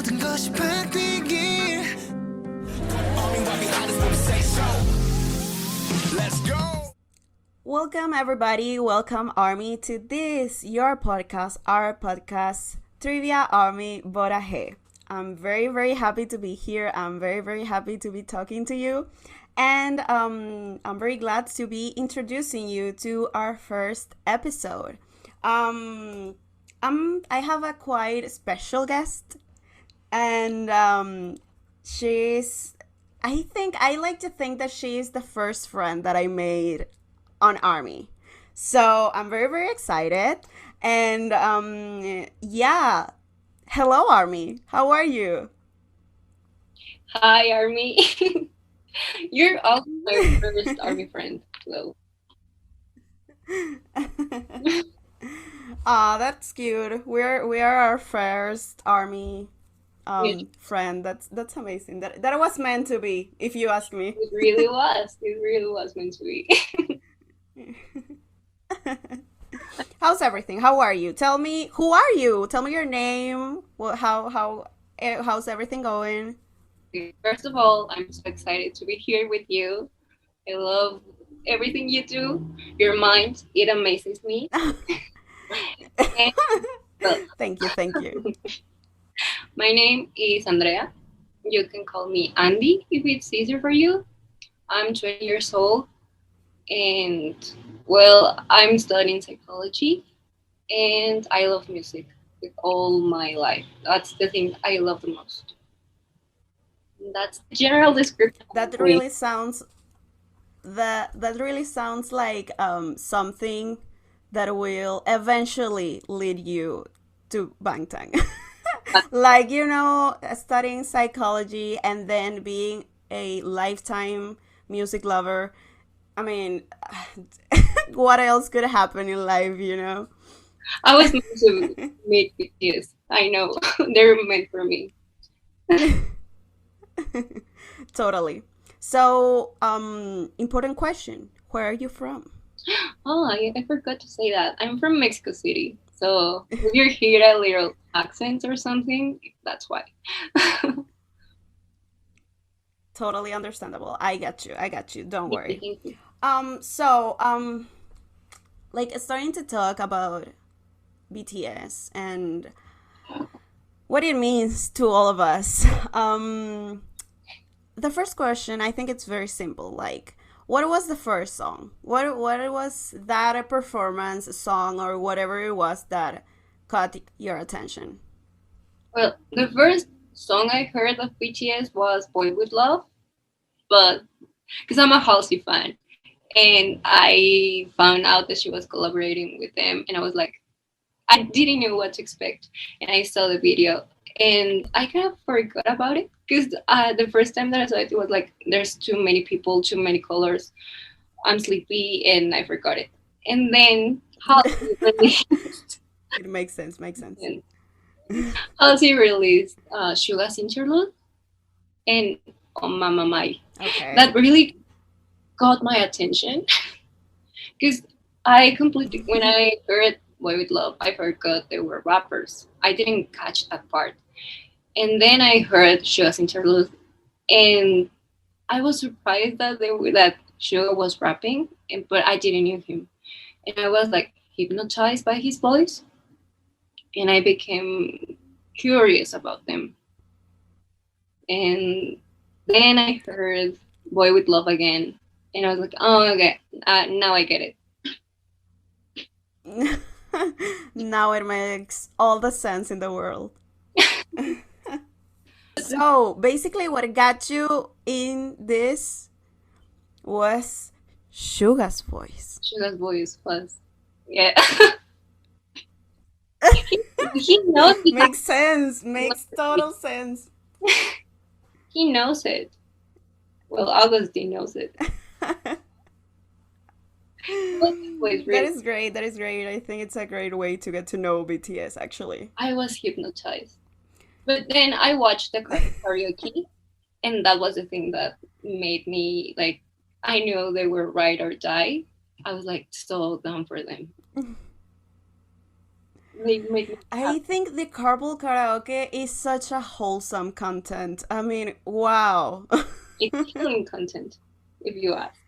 모든 것이 바뀌길 All me right behind us when we say so Let's go Welcome, everybody. Welcome, Army, to this, your podcast, our podcast, Trivia Army Boraje. I'm very, very happy to be here. I'm very, very happy to be talking to you. And I'm very glad to be introducing you to our first episode. I have a quite special guest, and I like to think that she is the first friend that I made on Army. So I'm very, very excited. And yeah, hello, Army. How are you? Hi, Army. You're also my first Army friend, so. That's cute. We are our first Army It, friend. That's amazing. That was meant to be, if you ask me. it really was. It really was meant to be. How's everything? How are you? Tell me, who are you? Tell me your name. How's everything going? First of all, I'm so excited to be here with you. I love everything you do. Your mind, it amazes me. And, well, Thank you. my name is Andrea. You can call me Andy if it's easier for you. I'm 20 years old, and well, I'm studying psychology, and I love music with all my life. That's the thing I love the most. That's the general description of That me. really sounds that really sounds like something that will eventually lead you to Bangtang. Like, studying psychology and then being a lifetime music lover. I mean, what else could happen in life? I was meant to meet BTS. I know they're meant for me. Totally. So, important question. Where are you from? Oh, I forgot to say that. I'm from Mexico City. So if you hear a little accent or something, that's why. Totally understandable. I got you. Don't worry. Thank you. Like starting to talk about BTS and what it means to all of us. The first question, I think it's very simple. Like, what was the first song? What was that a performance, a song, or whatever it was that caught your attention? Well, the first song I heard of BTS was Boy with Love, but because I'm a Halsey fan, and I found out that she was collaborating with them, and I was like, I didn't know what to expect, and I saw the video, and I kind of forgot about it because the first time that I saw it, it was like there's too many people, too many colors. I'm sleepy, and I forgot it. And then Halsey released, It makes sense. Makes sense. and Halsey released Suga's Interlude and On Mama Mai. Okay. That really got my attention because I completely, when I heard Boy with Love, I forgot they were rappers. I didn't catch that part. And then I heard Suga's Interlude, and I was surprised that that Suga was rapping, but I didn't know him. And I was like hypnotized by his voice, and I became curious about them. And then I heard Boy with Love again, and I was like, oh, okay, now I get it. Now it makes all the sense in the world. So basically, what got you in this was Suga's voice. Suga's voice was, yeah. He knows Makes sense. Makes total sense. he knows it. Well, Augustine knows it. Was That really, is great. That is great. I think it's a great way to get to know BTS, actually. I was hypnotized. But then I watched the karaoke, and that was the thing that made me like. I knew they were ride or die. I was like so down for them. they make me I happy. think the carpool karaoke is such a wholesome content. I mean, wow. It's healing content, if you ask.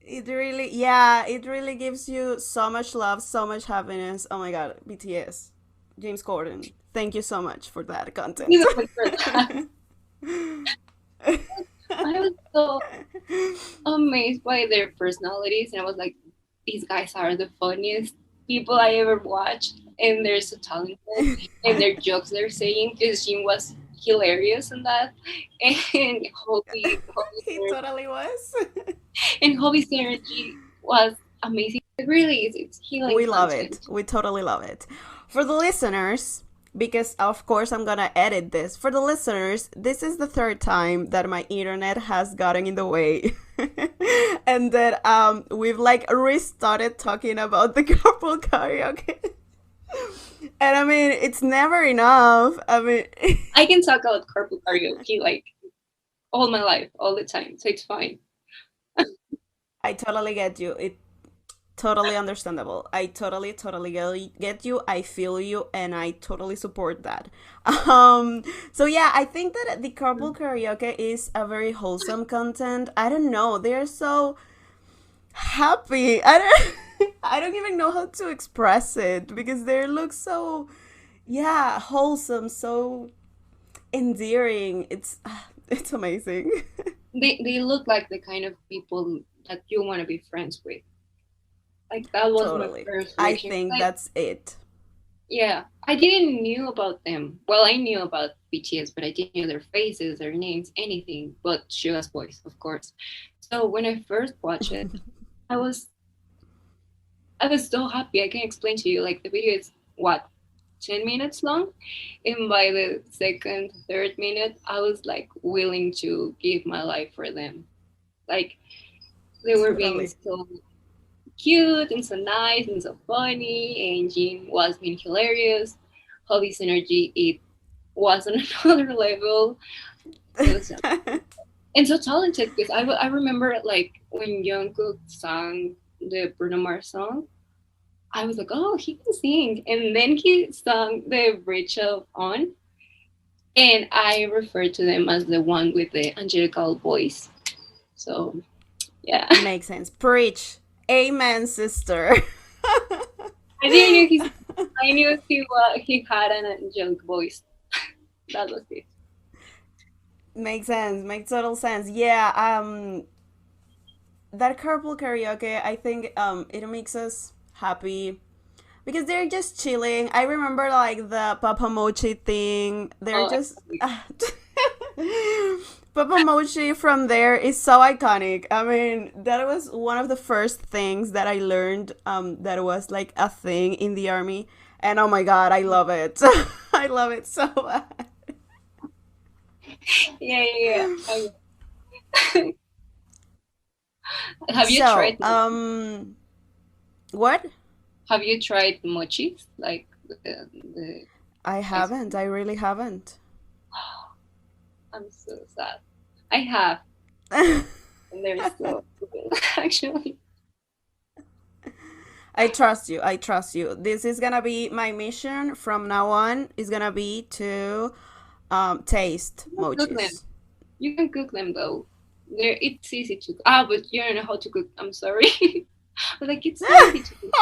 It really, yeah, it really gives you so much love, so much happiness. Oh my god, BTS. James Corden. Thank you so much for that You content. know, like, for that, I was so amazed by their personalities, and I was like, these guys are the funniest people I ever watched, and they're so talented, and their jokes they're saying, because Jim was hilarious in that, and He totally was. Hobie's energy was amazing. It really is. It's healing We love it. content. We totally love it. For the listeners, because of course I'm gonna edit this. For the listeners, this is the third time that my internet has gotten in the way. And that we've like restarted talking about the couple karaoke. And I mean, it's never enough. I mean, I can talk about carpool karaoke like all my life, all the time, so it's fine. I totally get you. It totally understandable. I totally get you. I feel you, and I totally support that. So yeah, I think that the carpool karaoke is a very wholesome content. I don't know. They're so happy. I don't I don't even know how to express it because they look so yeah, wholesome, so endearing. It's amazing. They look like the kind of people that you want to be friends with. Like that was my Totally. first I reaction. think Like, that's it. yeah, I didn't knew about them. Well, I knew about BTS, but I didn't know their faces, their names, anything. But Suga's voice, of course. So when I first watched it, I was I was so happy. I can explain to you. Like the video is what 10 minutes long, and by the second, third minute, I was like willing to give my life for them. Like they were being Totally. so cute and so nice and so funny, and Jean was being hilarious. Hobby's energy, it was on another level. It was and so talented because I remember like when Jungkook sang the Bruno Mars song, I was like, oh, he can sing, and then he sang the bridge of On, and I refer to them as the one with the angelical voice. So yeah, Makes sense. Preach. Amen, sister. I didn't know he's. I knew he had an angelic voice. That was it. Makes sense. Makes total sense. Yeah, that carpool karaoke, I think it makes us happy because they're just chilling. I remember like the Papa Mochi thing. They're Oh, just Papa Mochi from there is so iconic. I mean, that was one of the first things that I learned that was like a thing in the army. And oh my god, I love it. I love it so much. yeah, yeah, yeah. Have you So, tried? what? Have you tried mochis? Like the I ice haven't. cream? I really haven't. I'm so sad. I have, and they're so good, actually. I trust you. I trust you. This is gonna be my mission from now on. Is gonna be to taste You can cook them. mochis. You can cook them though. It's easy to. Ah, but you don't know how to cook. I'm sorry. But like it's so easy to cook.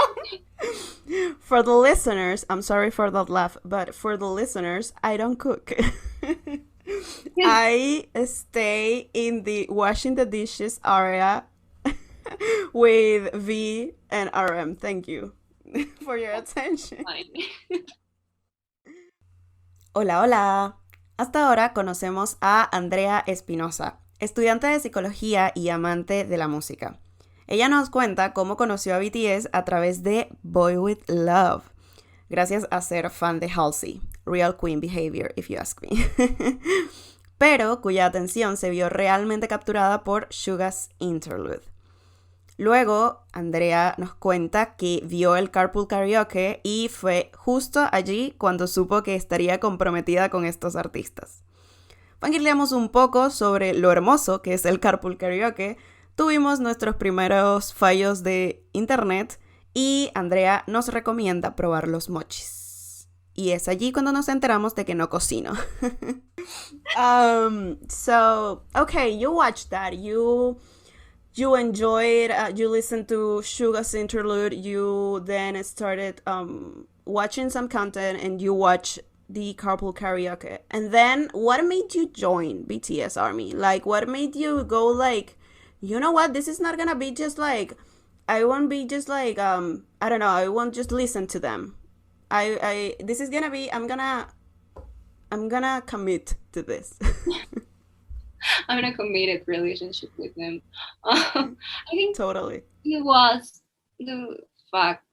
For the listeners, I'm sorry for that laugh, but for the listeners, I don't cook. Yes, I stay in the washing the dishes area with V and RM. Thank you for your attention. fine. Hola, hola. Hasta ahora conocemos a Andrea Espinosa, estudiante de psicología y amante de la música. Ella nos cuenta cómo conoció a BTS a través de Boy With Love, gracias a ser fan de Halsey, real queen behavior if you ask me, pero cuya atención se vio realmente capturada por Suga's Interlude. Luego, Andrea nos cuenta que vio el Carpool Karaoke y fue justo allí cuando supo que estaría comprometida con estos artistas. Fangirleamos un poco sobre lo hermoso que es el Carpool Karaoke, tuvimos nuestros primeros fallos de internet y Andrea nos recomienda probar los mochis. Y es allí cuando nos enteramos de que no cocino. So, okay, you watched that. You enjoyed, you listened to Suga's interlude, you then started watching some content, and you watch the carpool karaoke. And then what made you join BTS Army? Like, what made you go like, you know what, this is not gonna be just like, I won't be just like, I don't know, I won't just listen to them. This is gonna be, I'm gonna commit to this. I'm in a committed relationship with them. I think Totally. it was the fact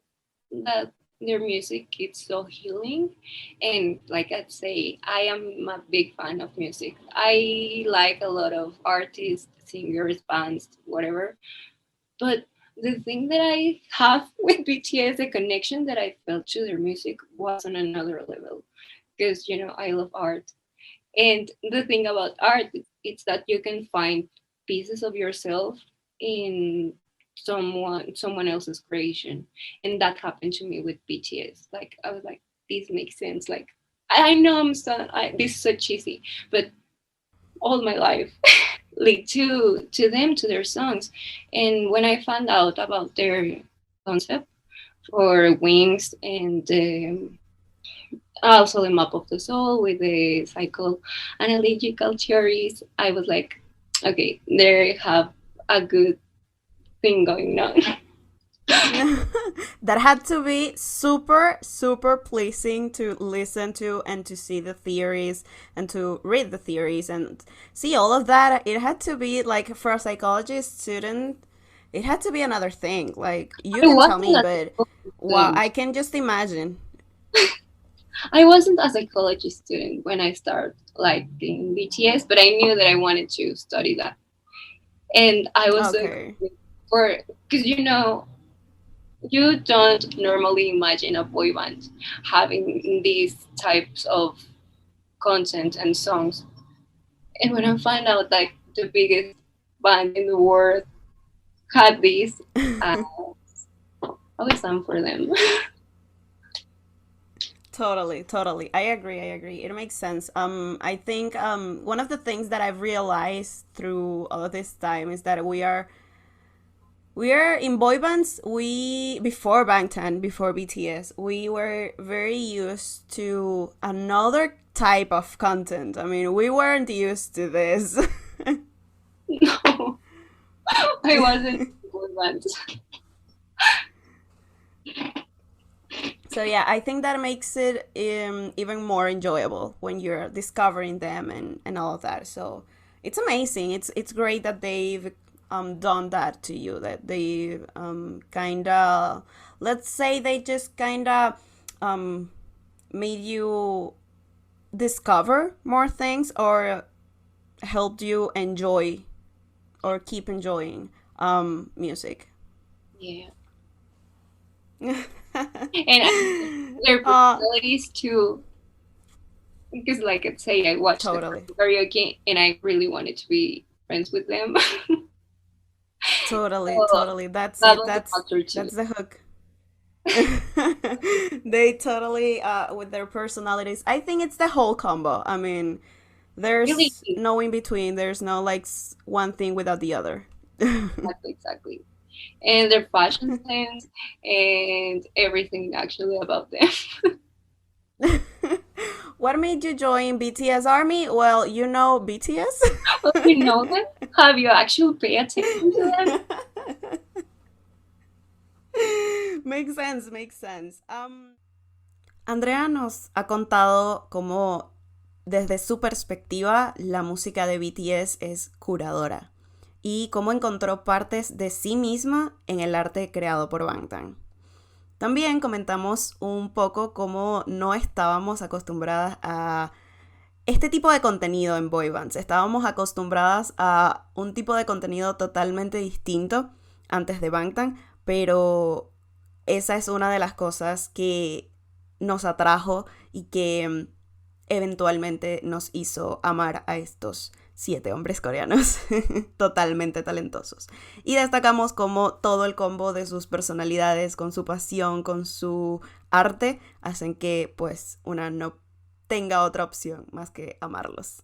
that their music is so healing, and like I'd say, I am a big fan of music. I like a lot of artists, singers, bands, whatever. But the thing that I have with BTS, the connection that I felt to their music was on another level. Because I love art. And the thing about art, it's that you can find pieces of yourself in someone else's creation, and that happened to me with BTS. Like I was like, this makes sense. Like I know this is so cheesy, but all my life lead to them, to their songs. And when I found out about their concept for Wings and also the map of the soul with the psychoanalytical theories, I was like, okay, they have a good thing going on. That had to be super, super pleasing to listen to and to see the theories and to read the theories and see all of that. It had to be like, for a psychology student, it had to be another thing. Like, you can tell me, but wow, I can just imagine. I wasn't a psychology student when I started liking BTS, but I knew that I wanted to study that. And I was Okay. because you don't normally imagine a boy band having these types of content and songs. And when I found out like the biggest band in the world had this, I was down for them. Totally. I agree. It makes sense. I think one of the things that I've realized through all of this time is that we are in boy bands. We before Bangtan, before BTS, we were very used to another type of content. I mean, we weren't used to this. No, I wasn't boy band. So yeah, I think that makes it even more enjoyable when you're discovering them and all of that. So it's amazing. It's great that they've done that to you. That they kind of, let's say, they just kind of made you discover more things or helped you enjoy or keep enjoying music. Yeah. And their personalities too, because like I say, I watched Totally. the karaoke and I really wanted to be friends with them. Totally. That's that it. was That's a factor too. the hook. They totally with their personalities. I think it's the whole combo. I mean, there's Really, no in between. There's no like one thing without the other. exactly. And their fashion sense and everything actually about them. What made you join BTS Army? Well, you know BTS. Well, you know them? Have you actually paid attention to them? Makes sense. Andrea nos ha contado cómo desde su perspectiva la música de BTS es curadora y cómo encontró partes de sí misma en el arte creado por Bangtan. También comentamos un poco cómo no estábamos acostumbradas a este tipo de contenido en boy bands. Estábamos acostumbradas a un tipo de contenido totalmente distinto antes de Bangtan, pero esa es una de las cosas que nos atrajo y que eventualmente nos hizo amar a estos 7 hombres coreanos totalmente talentosos. Y destacamos como todo el combo de sus personalidades, con su pasión, con su arte, hacen que pues una no tenga otra opción más que amarlos.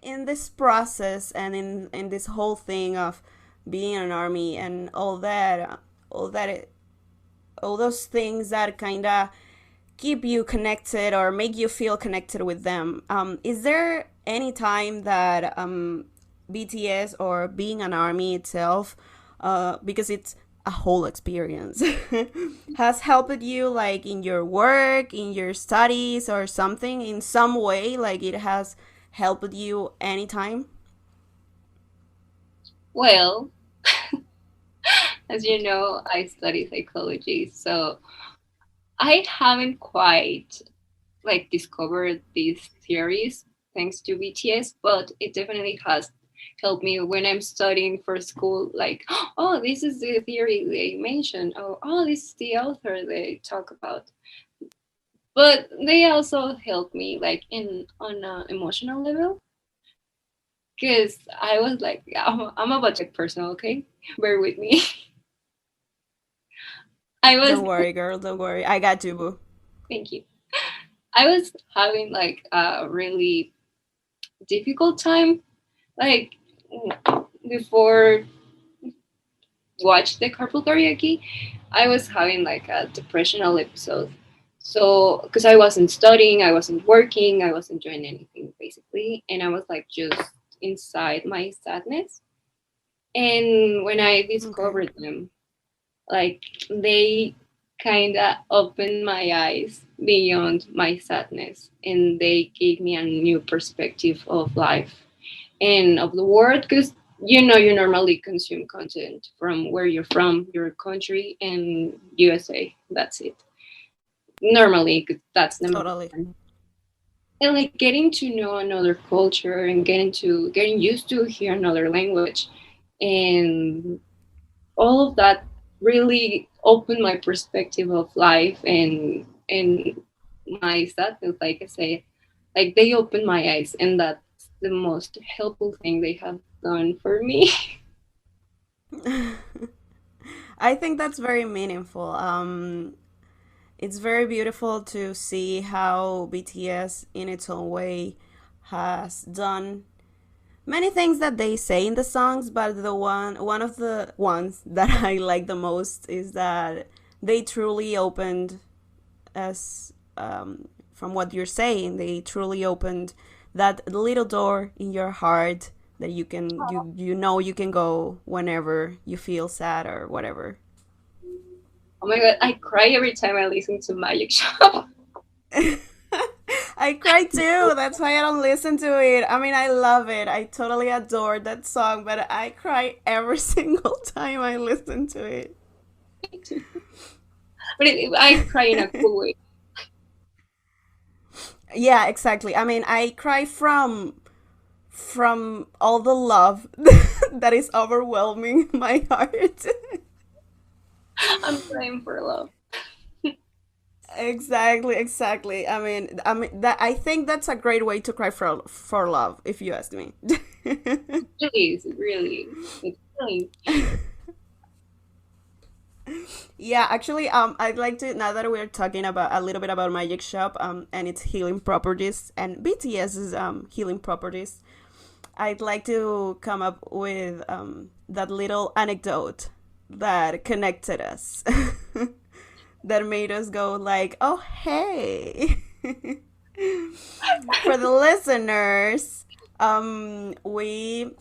In this process and in this whole thing of being an army and all that, all those things that kind of keep you connected or make you feel connected with them. Is there any time that BTS or being an army itself, because it's a whole experience, has helped you like in your work, in your studies, or something in some way? Like it has helped you anytime? Well, as you know, I study psychology, so I haven't quite like discovered these theories thanks to BTS, but it definitely has helped me when I'm studying for school. Like, oh, this is the theory they mentioned. Oh, this is the author they talk about. But they also helped me like in on an emotional level, because I was like, I'm about to get personal, okay? Bear with me. I was Don't worry, girl. Don't worry. I got you, boo. Thank you. I was having like a really difficult time, like before watch the carpool karaoke. I was having like a depressional episode. So, because I wasn't studying, I wasn't working, I wasn't doing anything basically, and I was like just inside my sadness. And when I Okay. discovered them, like they kind of opened my eyes beyond my sadness, and they gave me a new perspective of life and of the world, because you know you normally consume content from where you're from, your country, and USA. That's it normally, 'cause that's number Totally. one. And like getting to know another culture and getting used to hear another language and all of that really opened my perspective of life and my sadness. Like I say, like they opened my eyes, and that's the most helpful thing they have done for me. I think that's very meaningful. It's very beautiful to see how BTS, in its own way, has done many things that they say in the songs, but the one of the ones that I like the most is that they truly opened, as from what you're saying, they truly opened that little door in your heart that you know you can go whenever you feel sad or whatever. Oh my god, I cry every time I listen to Magic Shop. I cry too. That's why I don't listen to it. I mean, I love it. I totally adore that song, but I cry every single time I listen to it. But I cry in a cool way. Yeah, exactly. I mean, I cry from all the love that is overwhelming my heart. I'm crying for love. Exactly, exactly. I mean that I think that's a great way to cry for love, if you ask me. It really is, it really is. It's really Yeah, actually, I'd like to, now that we're talking about a little bit about Magic Shop, and its healing properties and BTS's healing properties, I'd like to come up with that little anecdote that connected us, that made us go like, oh hey. For the listeners, we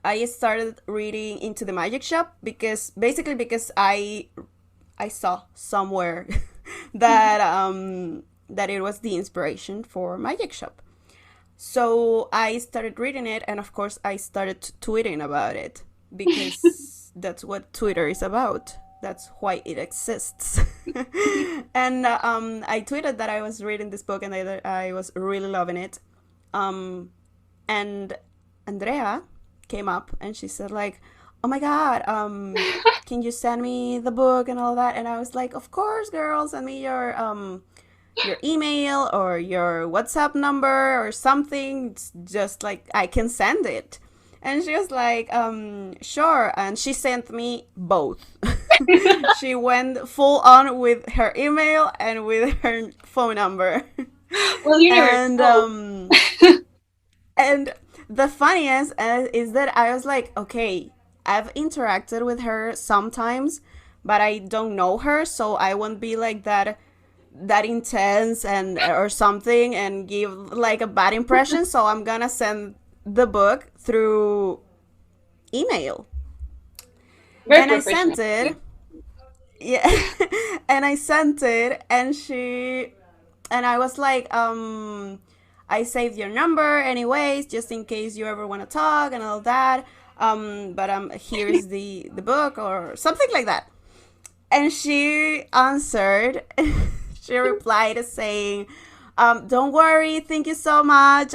I started reading into the Magic Shop because basically because I saw somewhere that it was the inspiration for Magic Shop. So I started reading it, and of course I started tweeting about it because that's what Twitter is about. That's why it exists. And I tweeted that I was reading this book and I was really loving it. And Andrea came up and she said like, oh my god, can you send me the book and all that? And I was like, of course, girl, send me your your email or your WhatsApp number or something. It's just like I can send it. And she was like, sure. And she sent me both. She went full on with her email and with her phone number. Well, you never And know. and the funniest is that I was like, okay, I've interacted with her sometimes, but I don't know her, so I won't be like that intense and or something and give like a bad impression. So I'm gonna send the book through email. Very And I professional. sent it. Yeah. And I sent it and I was like, I saved your number anyways, just in case you ever want to talk and all that. But here's the book or something like that. And she answered, she replied saying, don't worry, thank you so much.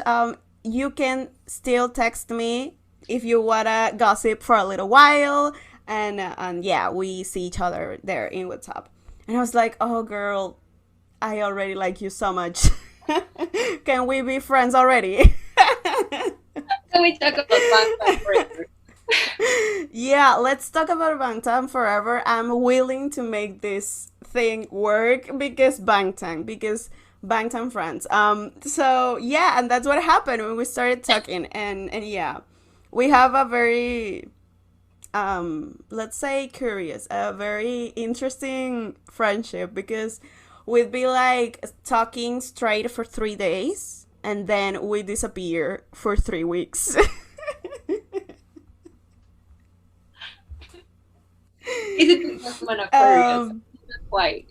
You can still text me if you wanna gossip for a little while. And yeah, we see each other there in WhatsApp. And I was like, oh girl, I already like you so much. Can we be friends already? Can we talk about Bangtan forever? Yeah, let's talk about Bangtan forever. I'm willing to make this thing work because Bangtan friends. So yeah, and that's what happened when we started talking, and yeah, we have a very let's say curious, a very interesting friendship because we'd be like talking straight for 3 days and then we disappear for 3 weeks. Is it because I'm an Aquarius? um, Why?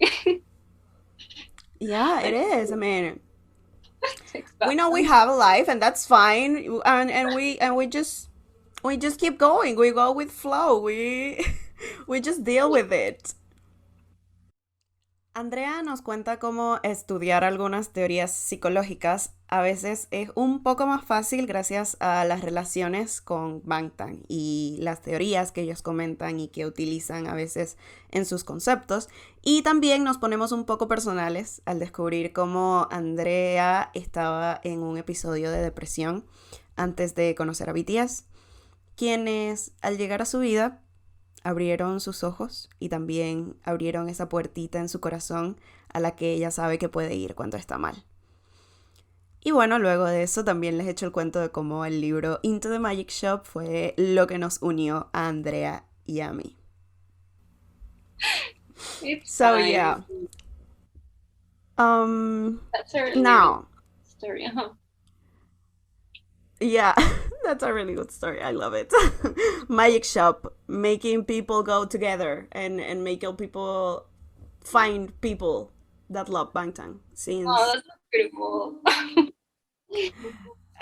yeah, it is. I mean, Takes we back know we some. have a life and that's fine, and we just keep going. We go with flow. We we just deal with it. Andrea nos cuenta cómo estudiar algunas teorías psicológicas a veces es un poco más fácil gracias a las relaciones con Bangtan y las teorías que ellos comentan y que utilizan a veces en sus conceptos. Y también nos ponemos un poco personales al descubrir cómo Andrea estaba en un episodio de depresión antes de conocer a BTS, quienes al llegar a su vida abrieron sus ojos y también abrieron esa puertita en su corazón a la que ella sabe que puede ir cuando está mal. Y bueno, luego de eso también les echo el cuento de cómo el libro Into the Magic Shop fue lo que nos unió a Andrea y a mí. It's So fine. yeah. That's a really Now, good story. Uh-huh. yeah, that's a really good story. I love it. Magic Shop, making people go together and making people find people that love Bangtan. Oh, Since that's so beautiful.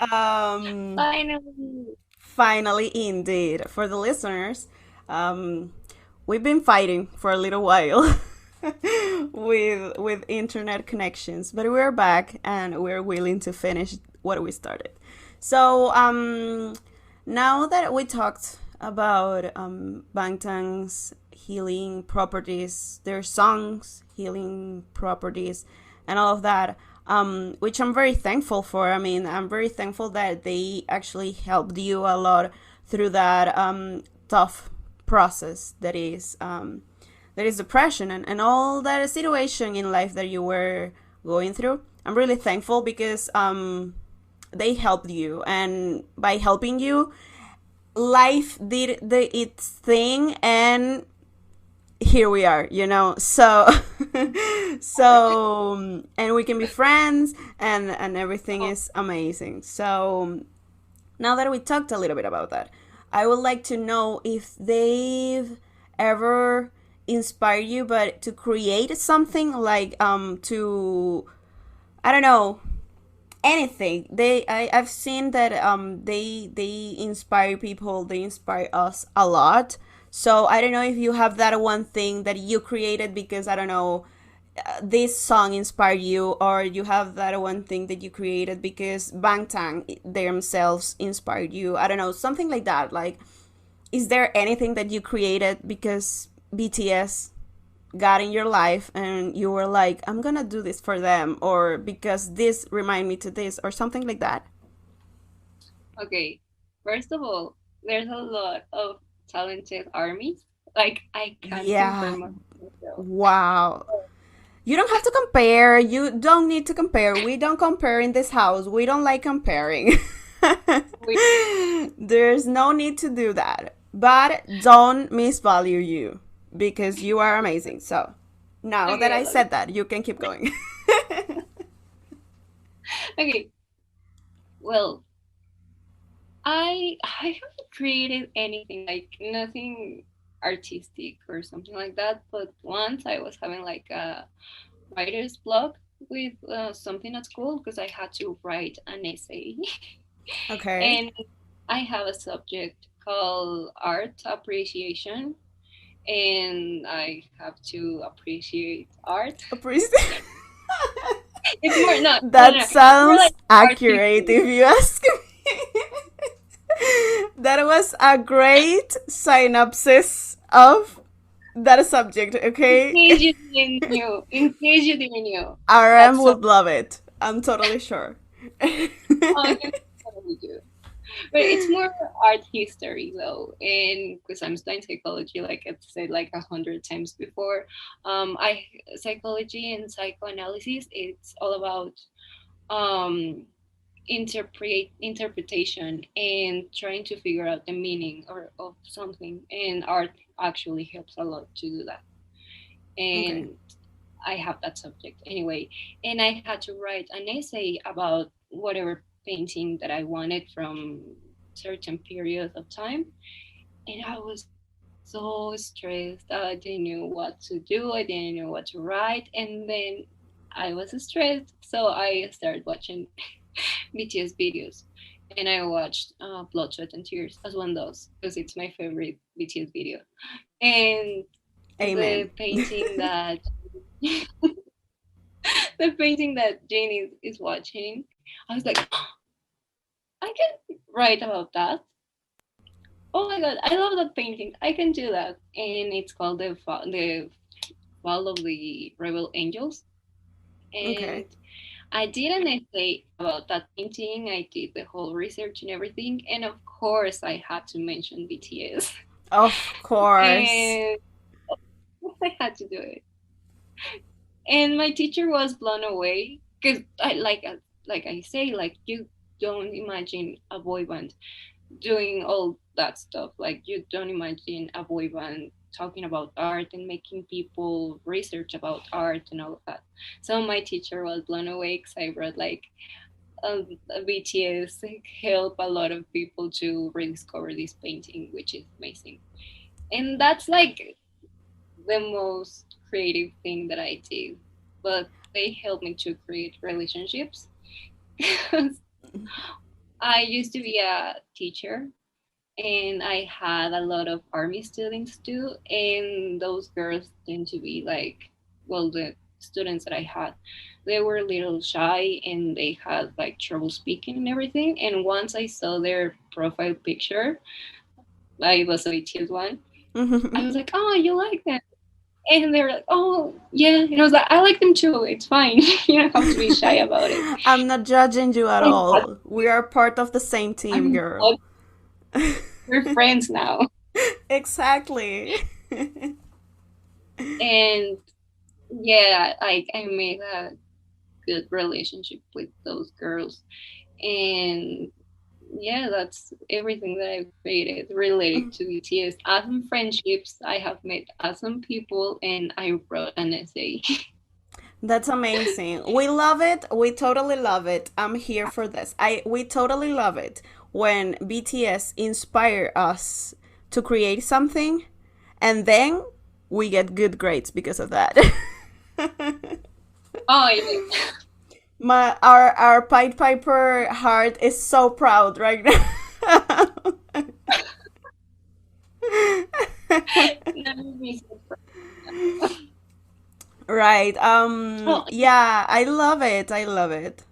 um, Finally. finally, indeed, for the listeners, we've been fighting for a little while with internet connections, but we're back and we're willing to finish what we started. So now that we talked about Bangtan's healing properties, their songs, healing properties, and all of that, which I'm very thankful for. I mean, I'm very thankful that they actually helped you a lot through that tough process that is depression and all that situation in life that you were going through. I'm really thankful because they helped you, and by helping you, life did its thing, and here we are, so so and we can be friends, and everything is amazing. So now that we talked a little bit about that, I would like to know if they've ever inspired you but to create something like to, I don't know, anything. I've seen that they inspire people, they inspire us a lot. So I don't know if you have that one thing that you created because, I don't know, this song inspired you, or you have that one thing that you created because Bangtan themselves inspired you. I don't know, something like that. Like, is there anything that you created because BTS got in your life and you were like, I'm gonna do this for them, or because this remind me to this, or something like that? Okay, first of all, there's a lot of talented armies. Like I can't compare Yeah. myself. Wow. You don't have to compare. You don't need to compare. We don't compare in this house. We don't like comparing. We, There's no need to do that. But don't misvalue you because you are amazing. So now that okay, I I love you. said that, you can keep going. Okay, well, I haven't created anything like nothing artistic or something like that. But once I was having like a writer's block with something at school because I had to write an essay, Okay. and I have a subject called art appreciation, and I have to appreciate art. Appreciate. It's more not no, no, That no. It's more sounds like art accurate history. if you ask me. That was a great synopsis of that subject, okay? In case you didn't know, RM that's so. would love it. I'm totally sure. Oh, you totally do. But it's more art history though, and because I'm studying psychology, like I've said like 100 times before, I psychology and psychoanalysis. It's all about um interpretation and trying to figure out the meaning or of something, and art actually helps a lot to do that. Okay. And I have that subject anyway, and I had to write an essay about whatever painting that I wanted from certain period of time, and I was so stressed. I didn't know what to do. I didn't know what to write, and then I was stressed, so I started watching BTS videos, and I watched Blood, Sweat, and Tears as one does because it's my favorite BTS video. And Amen. the painting that the painting that Jane is watching, I was like, I can write about that. Oh my god, I love that painting. I can do that. And it's called the Fall of the Rebel Angels. Okay. And I did an essay about that painting. I did the whole research and everything. And of course, I had to mention BTS. Of course. And I had to do it. And my teacher was blown away because like I say, like you don't imagine a boy band doing all that stuff. Like you don't imagine a boy band talking about art and making people research about art and all of that. So my teacher was blown away because I brought like BTS help a lot of people to rediscover this painting, which is amazing. And that's like the most creative thing that I did. But they helped me to create relationships. I used to be a teacher and I had a lot of army students too. And those girls tend to be like, well, the students that I had, they were a little shy and they had like trouble speaking and everything. And once I saw their profile picture, I was a BTS one. I was like, oh, you like them? And they were like, oh, yeah. And I was like, I like them too. It's fine. You don't have to be shy about it. I'm not judging you at And all. We are part of the same team, I'm girl. we're friends now. Exactly. And yeah, I made a good relationship with those girls. And yeah, that's everything that I've created related to BTS. Awesome friendships. I have met awesome people, and I wrote an essay. That's amazing. We love it. We totally love it. I'm here for this. We totally love it when BTS inspire us to create something and then we get good grades because of that. Oh, yeah. Our Pied Piper heart is so proud right now. Never be so proud. Right. Oh, Yeah, I love it. I love it.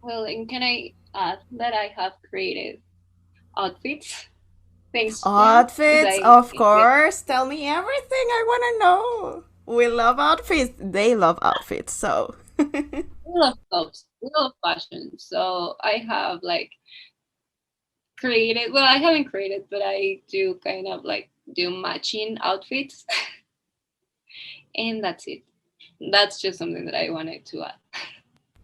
well, and can I add that I have created outfits? Thanks. Outfits, of course. Tell me everything. I want to know. We love outfits. They love outfits. So. We love clothes. We love fashion. So I have like created. Well, I haven't created, but I do kind of like do matching outfits, and that's it. That's just something that I wanted to add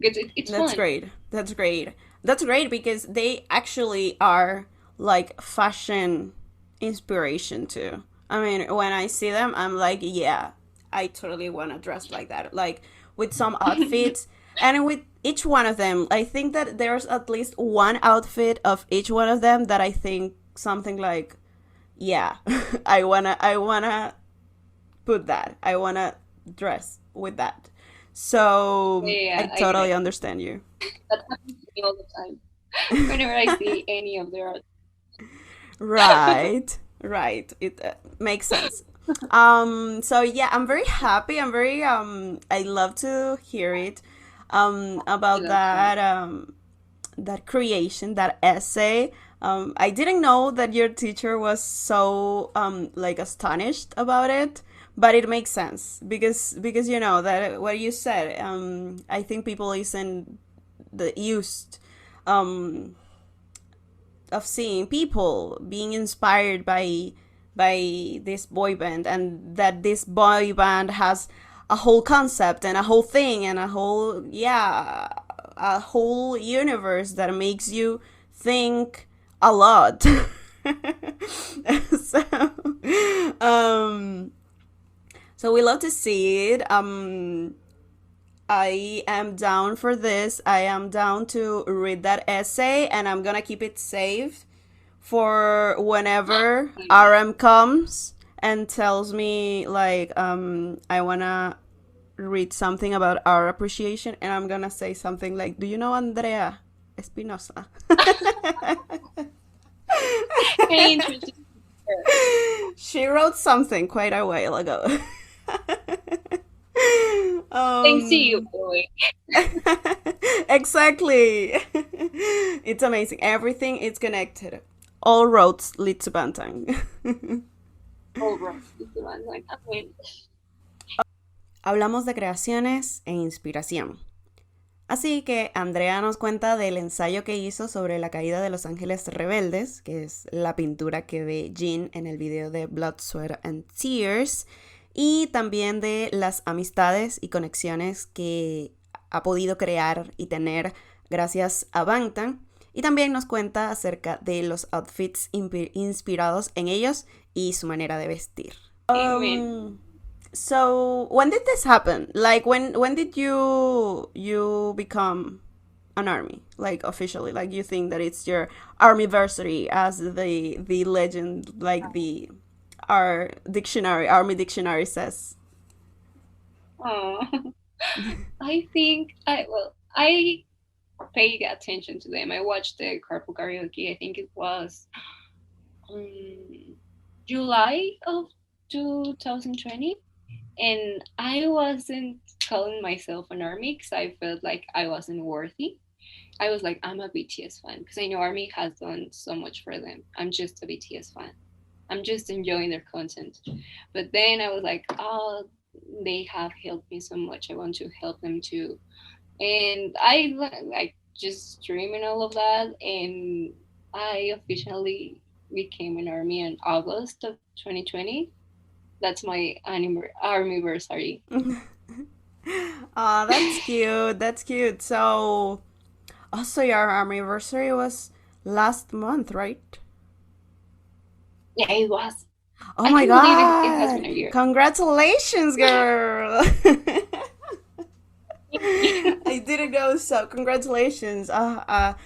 because it's That's fun. great. That's great. That's great because they actually are like fashion inspiration too. I mean, when I see them, I'm like, yeah, I totally want to dress like that. Like with some outfits, and with each one of them, I think that there's at least one outfit of each one of them that I think something like, yeah, I wanna put that. I wanna dress with that. So I Yeah, I get totally it. understand you. That happens to me all the time. Whenever I see any of their art. Right, right. It makes sense. So yeah, I'm very happy. I love to hear it. About That's fun. that creation, that essay. I didn't know that your teacher was so like astonished about it, but it makes sense because you know that what you said. I think people isn't the used um of seeing people being inspired by this boy band, and that this boy band has a whole concept and a whole thing and a whole, yeah, a whole universe that makes you think a lot. so um so we love to see it. I am down for this. I am down to read that essay, and I'm gonna keep it saved for whenever RM comes and tells me like I wanna read something about our appreciation, and I'm gonna say something like, "Do you know Andrea Espinosa?" Any interesting She wrote something quite a while ago. thanks to you, um, boy. exactly. It's amazing. Everything is connected. All roads lead to Bantang. Oh, bro. It's the one like, I mean, Hablamos de creaciones e inspiración. Así que Andrea nos cuenta del ensayo que hizo sobre la caída de los ángeles rebeldes, que es la pintura que ve Jean en el video de Blood, Sweat and Tears, y también de las amistades y conexiones que ha podido crear y tener gracias a Bangtan. Y también nos cuenta acerca de los outfits inspirados en ellos y su manera de vestir. amen. So when did this happen? Like when did you become an army? Like officially, like you think that it's your armyversary, as the legend, like the our dictionary, army dictionary says. Oh, I think I paid attention to them. I watched the carpool karaoke. I think it was July of 2020, and I wasn't calling myself an army because I felt like I wasn't worthy. I was like, I'm a BTS fan because I know Army has done so much for them. I'm just a BTS fan. I'm just enjoying their content. But then I was like, oh, they have helped me so much. I want to help them too. And I like just streaming all of that. And I officially became an army in August of 2020. That's my anniversary. Oh, that's cute. That's cute. So also your anniversary was last month, right? Yeah, it was. Oh I my can't believe it has been god. a year. Congratulations, girl. I didn't know, so congratulations. A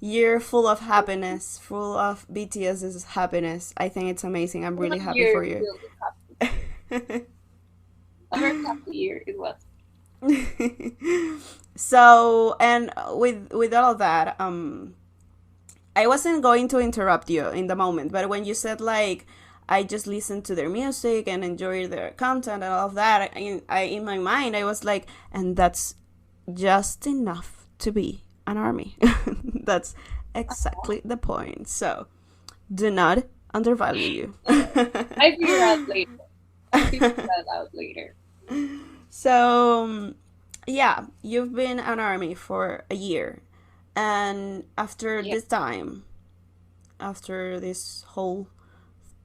year full of happiness, full of BTS's happiness. I think it's amazing. I'm really happy for Year you. filled with happiness. A very happy year it was. So, and with all of that, I wasn't going to interrupt you in the moment, but when you said like I just listened to their music and enjoy their content and all of that, in my mind I was like, and that's just enough to be an army. That's exactly the point. So do not undervalue you. I figure out later. I figure that out later. So, yeah, you've been an army for a year. And after Yeah. this time, after this whole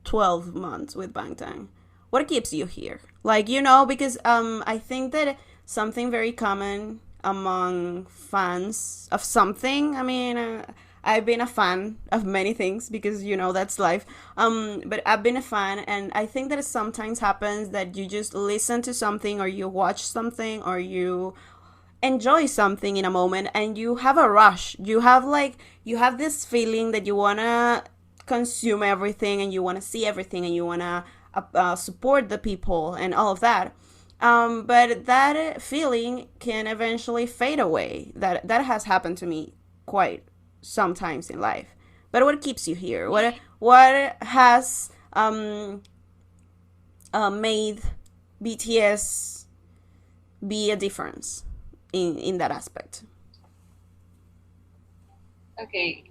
12 months with Bangtan, what keeps you here? Like, because I think that something very common among fans of something, I mean, I've been a fan of many things because that's life. But I've been a fan, and I think that it sometimes happens that you just listen to something, or you watch something, or you enjoy something in a moment, and you have a rush. You have this feeling that you want to consume everything, and you want to see everything, and you want to support the people and all of that. But that feeling can eventually fade away. That has happened to me quite sometimes in life. But what keeps you here? What has made BTS be a difference in that aspect? Okay.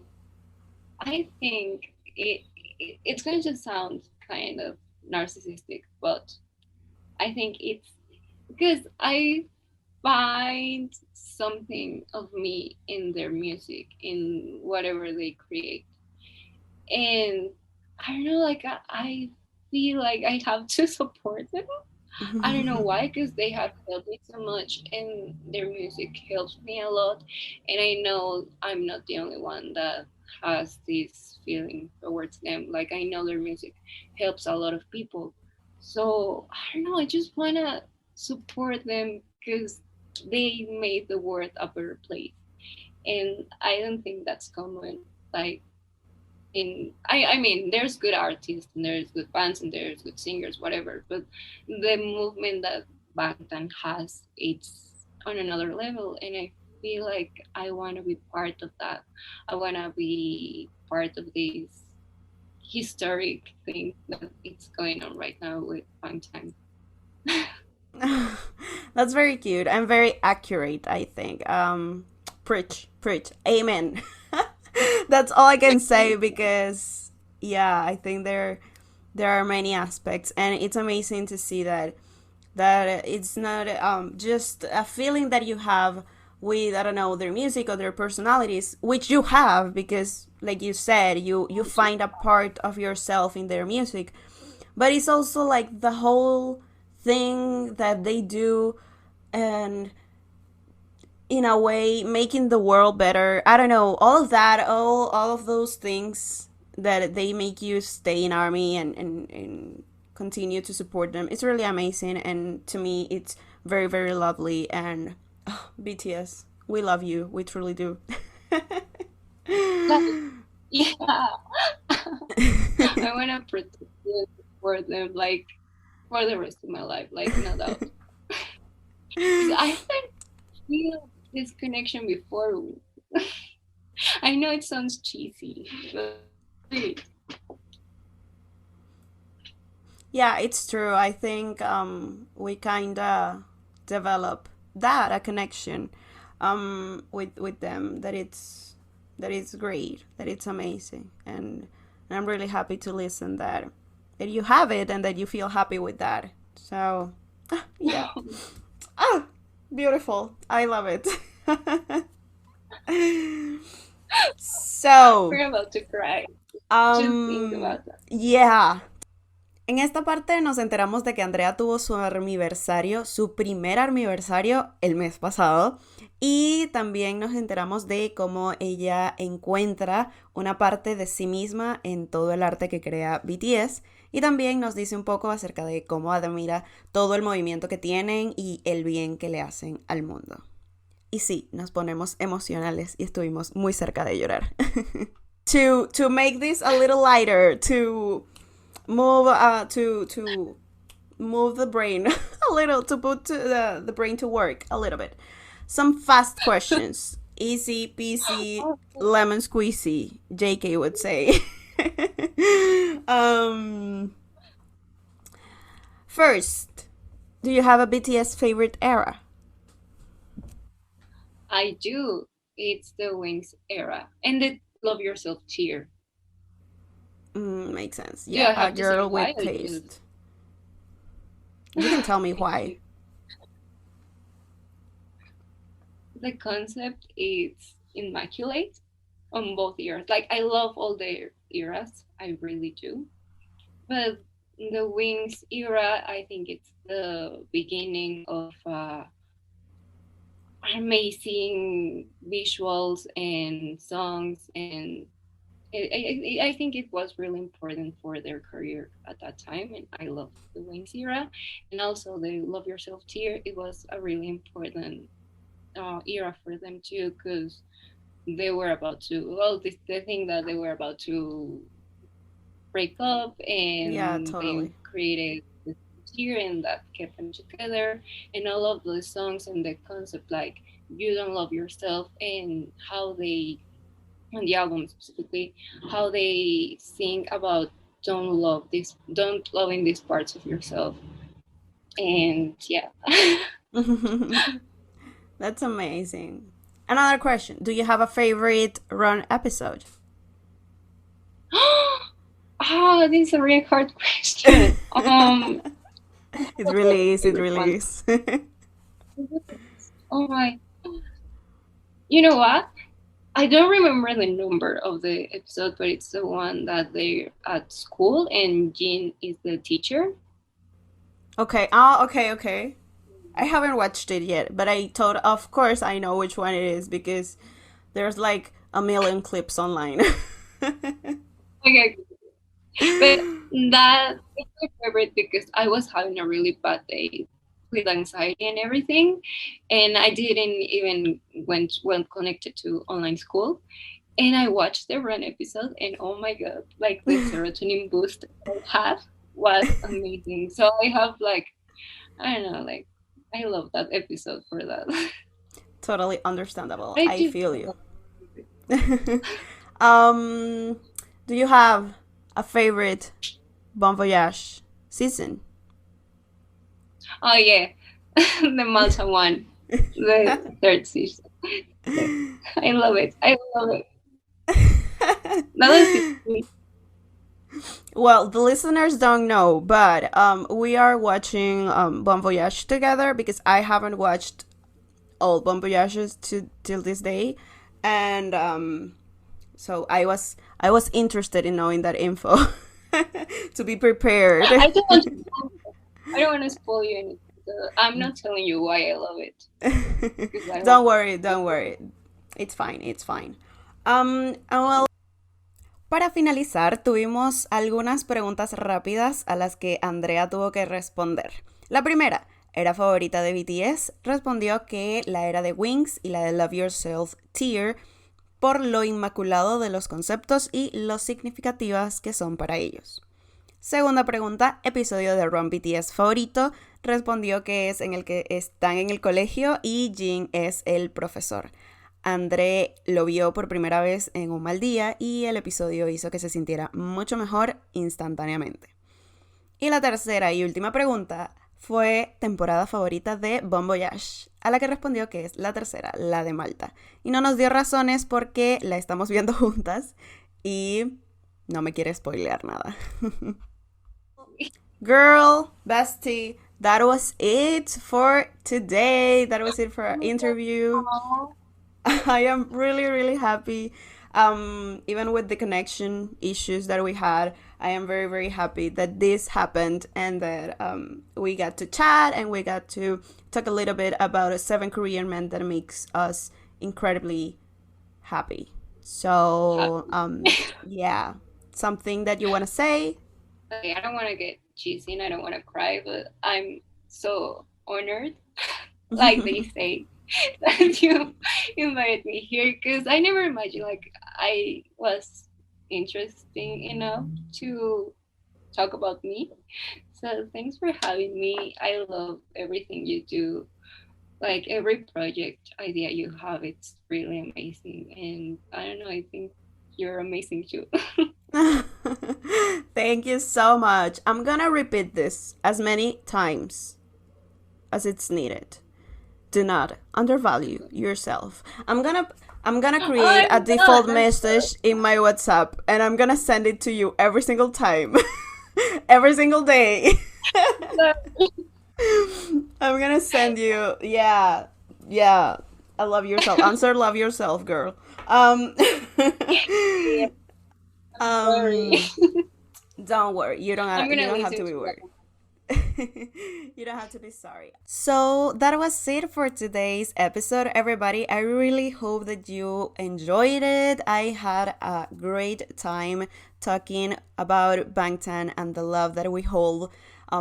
I think it's going to sound kind of narcissistic, but I think it's because I find something of me in their music, in whatever they create. And I don't know, like I feel like I have to support them. I don't know why, because they have helped me so much, and their music helps me a lot. And I know I'm not the only one that has this feeling towards them. Like, I know their music helps a lot of people. So I don't know, I just wanna support them because they made the world a better place. And I don't think that's common. Like, I mean, there's good artists and there's good bands and there's good singers, whatever, but the movement that Bangtan has, it's on another level, and I feel like I want to be part of that. I want to be part of this historic thing that it's going on right now with Bangtan. That's very cute and very accurate, I think. Preach, preach, amen. That's all I can say because, yeah, I think there are many aspects, and it's amazing to see that it's not just a feeling that you have with, I don't know, their music or their personalities, which you have because, like you said, you find a part of yourself in their music, but it's also like the whole thing that they do, and in a way making the world better. I don't know, all of that, all of those things that they make you stay in army, and continue to support them. It's really amazing, and to me it's very, very lovely. And BTS, we love you, we truly do. Yeah. I want to protect them, support them, like, for the rest of my life, like, no doubt. 'Cause I haven't feel this connection before. I know it sounds cheesy, but really, Yeah, it's true. I think we kind of develop that a connection with them, that it's great, that it's amazing, and I'm really happy to listen that you have it and that you feel happy with that. So yeah, ah, beautiful. I love it. So we're about to cry. Just think um about that. yeah. En esta parte nos enteramos de que Andrea tuvo su aniversario, su primer aniversario el mes pasado, y también nos enteramos de cómo ella encuentra una parte de sí misma en todo el arte que crea BTS, y también nos dice un poco acerca de cómo admira todo el movimiento que tienen y el bien que le hacen al mundo. Y sí, nos ponemos emocionales y estuvimos muy cerca de llorar. To make this a little lighter, to move the brain a little, to put the brain to work a little bit. Some fast questions, easy peasy, lemon squeezy, JK would say. First, do you have a BTS favorite era? I do. It's the Wings era and the Love Yourself cheer. Makes sense. Yeah, I Yeah, a have to say girl why. with taste. You can tell me why. The concept is immaculate on both eras. Like I love all the eras, I really do. But the Wings era, I think it's the beginning of amazing visuals and songs, and I think it was really important for their career at that time, and I love the Wings era, and also the Love Yourself tier. It was a really important era for them too, because they were about to the thing that they were about to break up, Yeah, and they totally. created this tier, and that kept them together, and all of the songs and the concept like You Don't Love Yourself, and how they on the album specifically, how they sing about don't loving these parts of yourself, and yeah. That's amazing. Another question. Do you have a favorite run episode? Oh, this is a really hard question. It really is. It Favorite really one. is. Oh my, you know what? I don't remember the number of the episode, but it's the one that they're at school and Jean is the teacher. Okay. Oh, okay, okay. I haven't watched it yet, but I thought, of course, I know which one it is because there's like a million clips online. Okay, but that is my favorite because I was having a really bad day with anxiety and everything, and I didn't even went well connected to online school. And I watched the run episode, and oh my god, like the serotonin boost I had was amazing. So I have like I don't know, like I love that episode for that. Totally understandable. I I just feel you. love it. um, do you have a favorite Bon Voyage season? Oh yeah, the Malta one, the third season. I love it. I love it. That was it. Well, the listeners don't know, but we are watching Bon Voyage together because I haven't watched all Bon Voyages till this day, and so I was interested in knowing that info to be prepared. I don't want to. I don't want to spoil you anything. So I'm not telling you why I love it because I Don't want. worry, don't worry. It's fine, it's fine. Well, para finalizar, tuvimos algunas preguntas rápidas a las que Andrea tuvo que responder. La primera, ¿era favorita de BTS? Respondió que la era de Wings y la de Love Yourself tier por lo inmaculado de los conceptos y lo significativas que son para ellos. Segunda pregunta, episodio de Run BTS favorito, respondió que es en el que están en el colegio y Jin es el profesor. André lo vio por primera vez en un mal día y el episodio hizo que se sintiera mucho mejor instantáneamente. Y la tercera y última pregunta fue temporada favorita de Bon Voyage, a la que respondió que es la tercera, la de Malta. Y no nos dio razones porque la estamos viendo juntas y no me quiere spoilear nada. Girl, bestie, that was it for today. That was it for our interview. I am really, really happy. Even with the connection issues that we had, I am very, very happy that this happened and that we got to chat and we got to talk a little bit about 7 Korean men that makes us incredibly happy. So, yeah, something that you want to say? Okay, I don't want to get cheesy and I don't want to cry, but I'm so honored, like they say, that you invited me here because I never imagined like I was interesting enough to talk about me. So thanks for having me. I love everything you do. Like every project idea you have, it's really amazing. And I don't know, I think you're amazing too. Thank you so much. I'm gonna repeat this as many times as it's needed. do not undervalue yourself. I'm gonna create a default message in my WhatsApp, and I'm gonna send it to you every single time, every single day. I'm gonna send you. Yeah. I love yourself. Answer, love yourself, girl. Don't worry. You don't have to be worried. You don't have to be sorry. So that was it for today's episode, everybody. I really hope that you enjoyed it. I had a great time talking about Bangtan and the love that we hold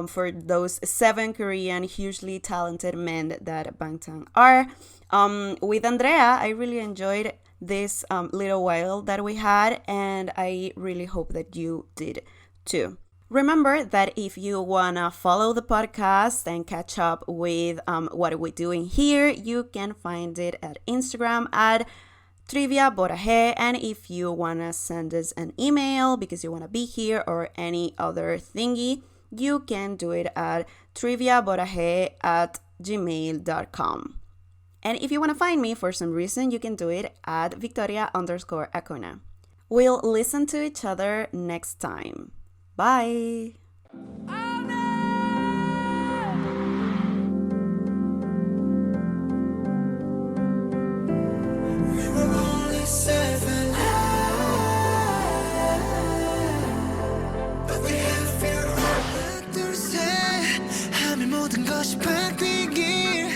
for those 7 Korean hugely talented men that Bangtan are. With Andrea, I really enjoyed this little while that we had, and I really hope that you did too. Remember that if you want to follow the podcast and catch up with what we're doing here, you can find it at Instagram at Trivia Boraje. And if you want to send us an email because you want to be here or any other thingy, you can do it at triviaboraje@gmail.com. And if you want to find me for some reason, you can do it at Victoria_Acona. We'll listen to each other next time. Bye. We were only 7, but we have fear. 하나, 둘, 셋 하면 모든 것이 바뀌길.